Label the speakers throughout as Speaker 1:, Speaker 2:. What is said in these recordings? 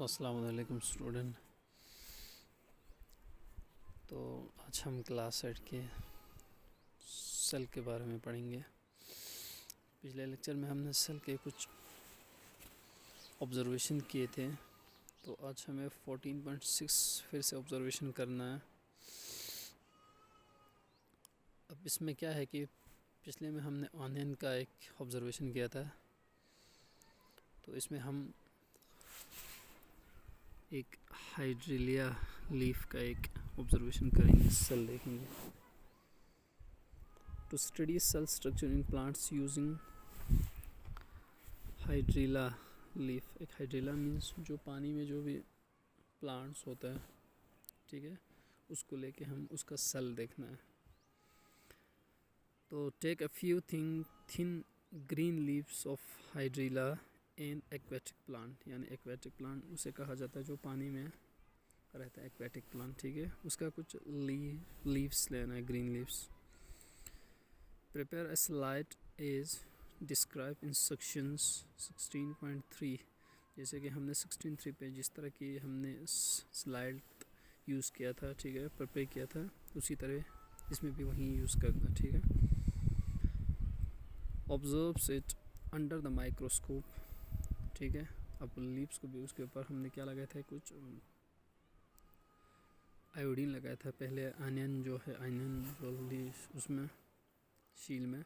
Speaker 1: अस्सलाम वालेकुम स्टूडेंट। तो आज हम क्लास 8 के सेल के बारे में पढ़ेंगे। पिछले लेक्चर में हमने सेल के कुछ ऑब्जर्वेशन किए थे, तो आज हमें 14.6 फिर से ऑब्जर्वेशन करना है। अब इसमें क्या है कि पिछले में हमने ऑनियन का एक ऑब्जर्वेशन किया था, तो इसमें हम एक हाइड्रेलिया लीफ का एक ऑब्जर्वेशन करेंगे, सेल देखेंगे। To study cell structure in plants using hydrilla leaf. एक हाइड्रेला मीन्स जो पानी में जो भी प्लांट्स होता है, ठीक है, उसको लेके हम उसका सेल देखना है। तो take a few thin green leaves of hydrilla in aquatic plant, यानी एक्वेटिक प्लांट उसे कहा जाता है जो पानी में रहता है, एक्वेटिक प्लांट, ठीक है। उसका कुछ लीव्स लेना है, green leaves. Prepare a slide as describe in sections 16.3। जैसे कि हमने 16.3 पे जिस तरह की हमने स्लाइड यूज़ किया था, ठीक है, प्रिपेयर किया था, उसी तरह इसमें भी वही यूज़ करना, ठीक है। Observes it under the microscope, ठीक है। अब लीव्स को भी उसके ऊपर हमने क्या लगाया था, कुछ आयोडीन लगाया था पहले, आयरन जो है, आयरन जो उसमें शील में।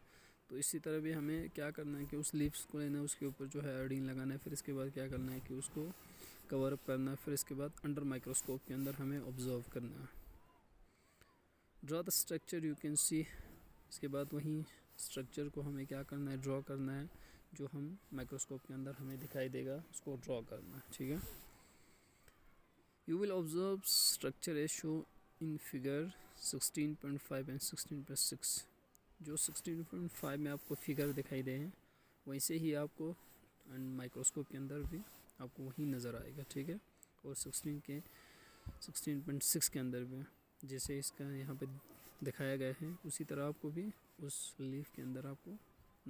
Speaker 1: तो इसी तरह भी हमें क्या करना है कि उस लीव्स को लेना है, उसके ऊपर जो है आयोडीन लगाना है, फिर इसके बाद क्या करना है कि उसको कवर अप करना है, फिर इसके बाद अंडर माइक्रोस्कोप के अंदर हमें ऑब्जर्व करना है। Draw the structure you can see. इसके बाद वही स्ट्रक्चर को हमें क्या करना है, ड्रॉ करना है, जो हम माइक्रोस्कोप के अंदर हमें दिखाई देगा, उसको ड्रॉ करना है, ठीक है। You will observe structure as show in figure 16.5 and 16.6। जो 16.5 में आपको फिगर दिखाई दे हैं, वैसे ही आपको माइक्रोस्कोप के अंदर भी आपको वही नज़र आएगा, ठीक है। और 16.6 के अंदर भी जैसे इसका यहाँ पे दिखाया गया है, उसी तरह आपको भी उस लीफ के अंदर आपको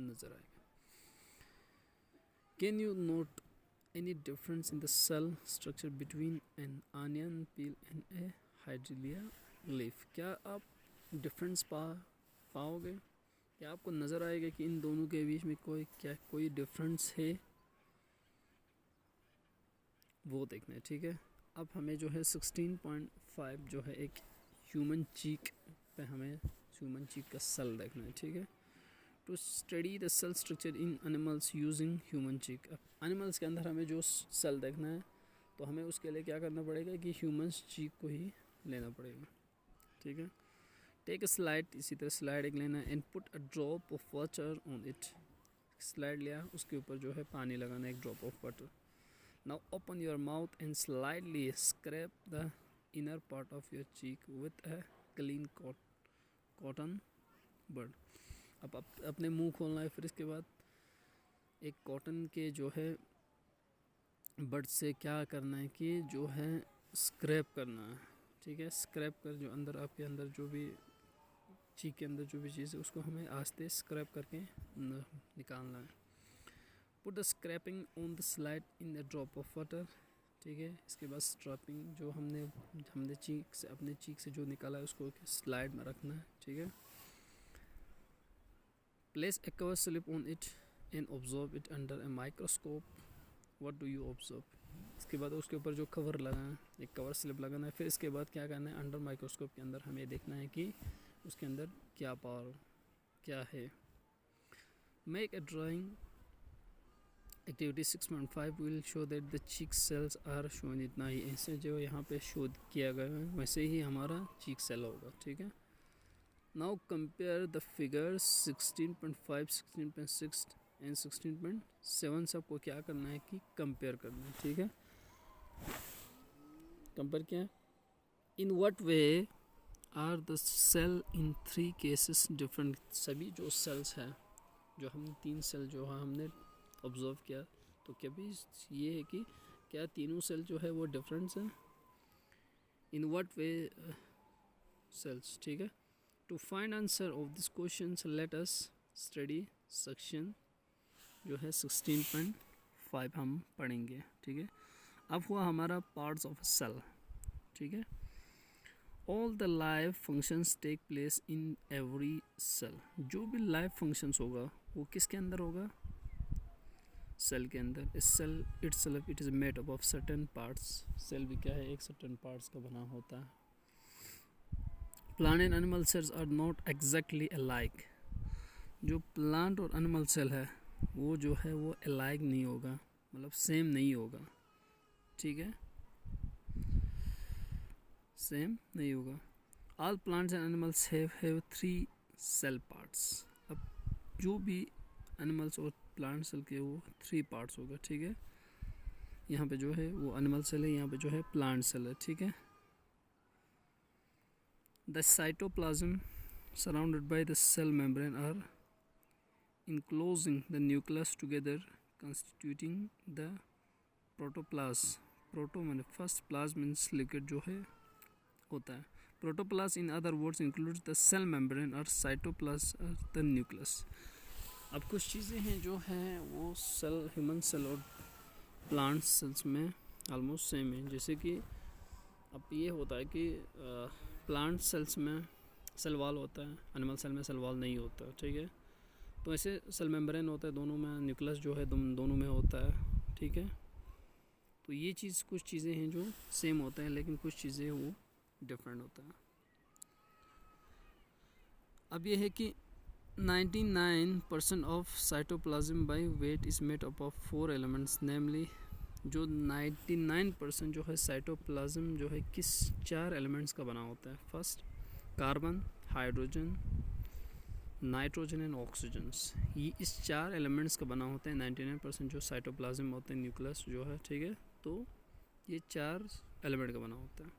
Speaker 1: नज़र आएगा। Can you note any difference in the cell structure between an onion peel and a hydrilla leaf. क्या आप डिफरेंस पाओगे, क्या आपको नज़र आएगा कि इन दोनों के बीच में कोई डिफरेंस है, वो देखना है, ठीक है। अब हमें जो है 16.5 जो है एक ह्यूमन चीक पे हमें ह्यूमन चीक का सेल देखना है, ठीक है। To study the cell structure in animals using human cheek. अब एनिमल्स के अंदर हमें जो सेल देखना है, तो हमें उसके लिए क्या करना पड़ेगा कि ह्यूमन चीक को ही लेना पड़ेगा, ठीक है। टेक अ स्लाइड, इसी तरह स्लाइड एक लेना है, and put a drop of water on it. Slide लिया, उसके ऊपर जो है पानी लगाना, एक drop of water. Now open your mouth and slightly scrape the inner part of your cheek with a clean cotton bud. अब अपने मुंह खोलना है, फिर इसके बाद एक कॉटन के जो है बड से क्या करना है कि जो है स्क्रैप करना है, ठीक है। स्क्रैप कर जो अंदर आपके अंदर जो भी चीक के अंदर जो भी चीज़ है, उसको हमें आस्ते स्क्रैप करके निकालना है। Put the scraping on the slide in the drop of water, ठीक है। इसके बाद स्ट्रैपिंग जो हमने चीक से, अपने चीक से जो निकाला है, उसको स्लाइड में रखना है, ठीक है। Place A cover slip on it and observe it under a microscope. What do you observe. इसके बाद उसके ऊपर जो कवर लगाना है, एक कवर स्लिप लगाना है, फिर इसके बाद क्या करना है, अंडर माइक्रोस्कोप के अंदर हमें देखना है कि उसके अंदर क्या है। Make a drawing. Activity 6.5 will show that the cheek cells are shown. इतना ही ऐसे जो यहाँ पे शो किया गया है, वैसे ही हमारा चीक सेल होगा, ठीक है। Now compare the figures 16.5, 16.6 and 16.7। सबको क्या करना है कि कंपेयर करना है, ठीक है। कंपेयर क्या है, in what way are the cell in 3 cases different. सभी जो सेल्स हैं, जो हमने 3 सेल जो है हमने ऑब्जर्व किया, तो कभी ये है कि क्या तीनों सेल जो है वो डिफरेंस है। इन व्हाट वे सेल्स, ठीक है। To find answer of this question let us study section जो है 16.5 हम पढ़ेंगे, ठीक है। अब हुआ हमारा पार्ट्स ऑफ सेल, ठीक है। All the live functions take place in every cell, जो भी लाइव फंक्शंस होगा वो किसके अंदर होगा, सेल के अंदर। इस cell itself it is made up of certain parts, cell भी क्या है, एक सर्टेन पार्ट्स का बना होता है। Plant and animal cells are not exactly alike, जो प्लांट और एनिमल सेल है वो जो है वो अलाइक नहीं होगा, मतलब सेम नहीं होगा, ठीक है, सेम नहीं होगा। All plants and animals have 3 cell parts, अब जो भी एनिमल्स और प्लांट सेल के वो 3 पार्ट्स होगा, ठीक है। यहाँ पे जो है वो एनिमल सेल है, यहाँ पे जो है प्लांट सेल है, ठीक है। The cytoplasm surrounded by the cell membrane are enclosing the nucleus together constituting the protoplasm. Proto माने first, plasm means liquid जो है होता है। Protoplasm in other words includes the cell membrane or cytoplasm or the nucleus. अब कुछ चीज़ें हैं जो हैं वो सेल, ह्यूमन सेल और प्लांट सेल्स में ऑलमोस्ट सेम है। जैसे कि अब ये होता है कि प्लांट सेल्स में सेल वॉल होता है, एनिमल सेल में सेल वॉल नहीं होता, ठीक है। तो ऐसे सेल मेम्ब्रेन होता है दोनों में, न्यूक्लियस जो है दोनों में होता है, ठीक है। तो ये चीज़, कुछ चीज़ें हैं जो सेम होते हैं लेकिन कुछ चीज़ें वो डिफरेंट होता है। अब ये है कि 99% of cytoplasm by weight is made up of 4 elements, namely जो 99% जो है साइटोप्लाज्म जो है किस 4 एलिमेंट्स का बना होता है। First carbon, hydrogen, nitrogen and oxygens, ये इस 4 एलिमेंट्स का बना होता है 99% जो साइटोप्लाज्म होते हैं, न्यूक्लियस जो है, ठीक है। तो ये 4 एलिमेंट का बना होता है।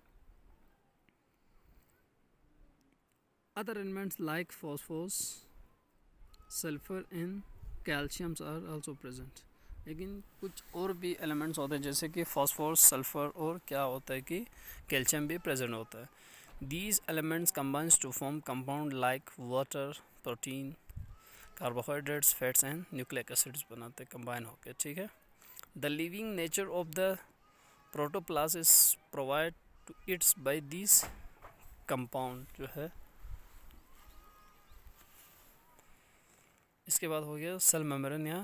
Speaker 1: Other elements like phosphorus, sulphur and calciums are also present, लेकिन कुछ और भी एलिमेंट्स होते हैं जैसे कि फॉस्फोरस, सल्फर और क्या होता है कि कैल्शियम भी प्रेजेंट होता है। These elements combines to form compound like water, protein, carbohydrates, fats and nucleic acids बनाते हैं combine होके, ठीक है। The living nature of the protoplasm is provided to it by these compound जो है। इसके बाद हो गया सेल मेम्ब्रेन या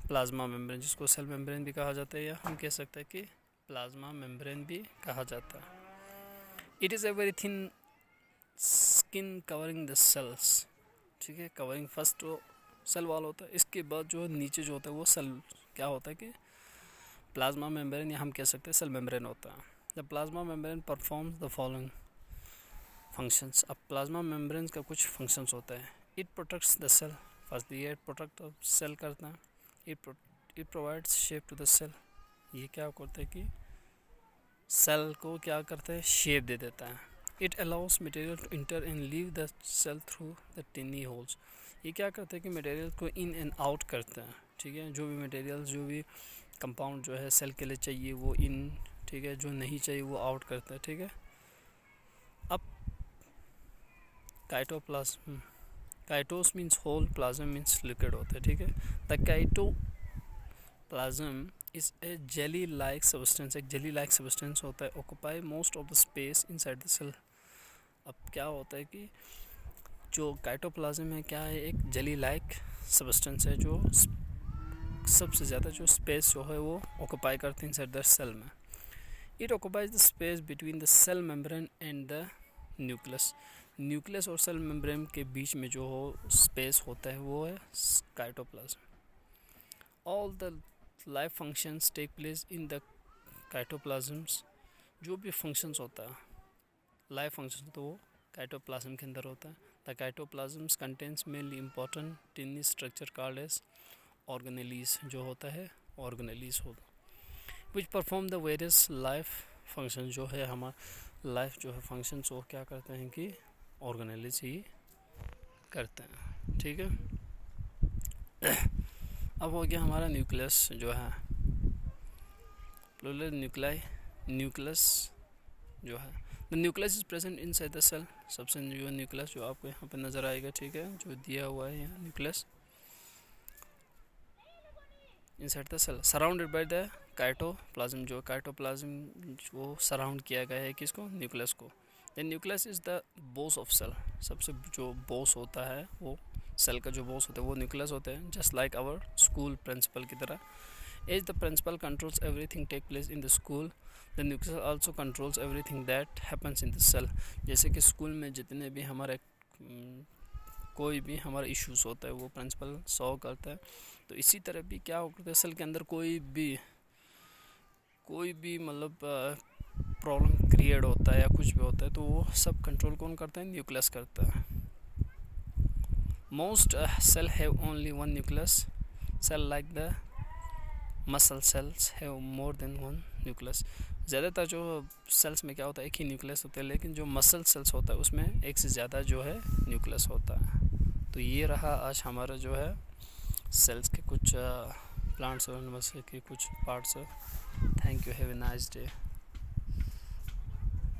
Speaker 1: प्लाज्मा मेम्ब्रेन, जिसको सेल मेम्ब्रेन भी कहा जाता है या हम कह सकते हैं कि प्लाज्मा मेम्ब्रेन भी कहा जाता है। It is a very thin skin covering the cells, ठीक है। कवरिंग फर्स्ट तो सेल वॉल होता है, इसके बाद जो नीचे जो होता है वो सेल क्या होता है कि प्लाज्मा मेम्ब्रेन या हम कह सकते हैं सेल मेम्ब्रेन होता है। The plasma membrane performs the following functions, अब प्लाज्मा मेम्ब्रेन का कुछ फंक्शंस होता है। It protects the cell, first ये प्रोटेक्ट सेल करता है। It provides shape to the cell, ये क्या करता है कि सेल को क्या करता है, शेप दे देता है। It allows material to enter and leave the cell through the tiny holes, ये क्या करता है कि मटेरियल को इन एंड आउट करता है, ठीक है। जो भी मटेरियल, जो भी कंपाउंड जो है सेल के लिए चाहिए वो इन, ठीक है, जो नहीं चाहिए वो आउट करता है, ठीक है। अब cytoplasm, cytos means hole, plasm means liquid होता है, ठीक है। The cytoplasm is a jelly like substance, एक जेली लाइक सब्सटेंस होता है। Occupy most of the space inside the cell, अब क्या होता है कि जो काइटोप्लाज्म है क्या है, एक जेली लाइक सब्सटेंस है जो सबसे ज़्यादा जो स्पेस जो है वो ऑक्यूपाई करते हैं इनसाइड द सेल में। It occupies the space between the cell membrane and the nucleus, nucleus और सेल मेम्ब्रेन के बीच में जो हो स्पेस होता है वो है cytoplasm. All the life functions take place in the cytoplasms, जो भी फंक्शंस होता है लाइफ फंक्शन तो वो काइटोप्लाज्म के अंदर होता है। The cytoplasms contains mainly important tiny structure called as organelles, जो होता है ऑर्गेनेलीज होता, which perform the various life function, जो है हमारा लाइफ जो है फंक्शंस वो क्या करते हैं कि ऑर्गेनेलीज ही करते हैं, ठीक है। अब हो गया हमारा न्यूक्लियस जो है, प्लूरल न्यूक्लाई, न्यूक्लियस जो है। The nucleus is present inside the cell, सबसे जो न्यूक्लियस जो आपको यहाँ पे नज़र आएगा, ठीक है, जो दिया हुआ है यहाँ nucleus inside the cell, surrounded by the cytoplasm जो काइटोप्लाज्म वो सराउंड किया गया है किसको, न्यूक्लियस को। Then nucleus is the boss of cell, सबसे जो बॉस होता है वो सेल का जो बॉस होता है वो न्यूक्लियस होता है, just like our school principal की तरह। As the principal controls everything take place in the school, the nucleus also controls everything that happens in the cell. जैसे कि स्कूल में जितने भी हमारे कोई भी हमारा इश्यूज़ होता है वो प्रिंसिपल सॉल्व करता है, तो इसी तरह भी क्या होता है सेल के अंदर कोई भी मतलब प्रॉब्लम क्रिएट होता है या कुछ भी होता है तो वो सब कंट्रोल कौन करता है, न्यूक्लियस करता है। Most cell have only one nucleus, cell like the muscle cells have more than one nucleus. ज़्यादातर जो सेल्स में क्या होता है एक ही न्यूक्लियस होता है, लेकिन जो मसल सेल्स होता है उसमें एक से ज़्यादा जो है न्यूक्लियस होता है। तो ये रहा आज हमारा जो है सेल्स के कुछ प्लांट्स और एनिमल्स के कुछ parts. Thank you, have a nice day.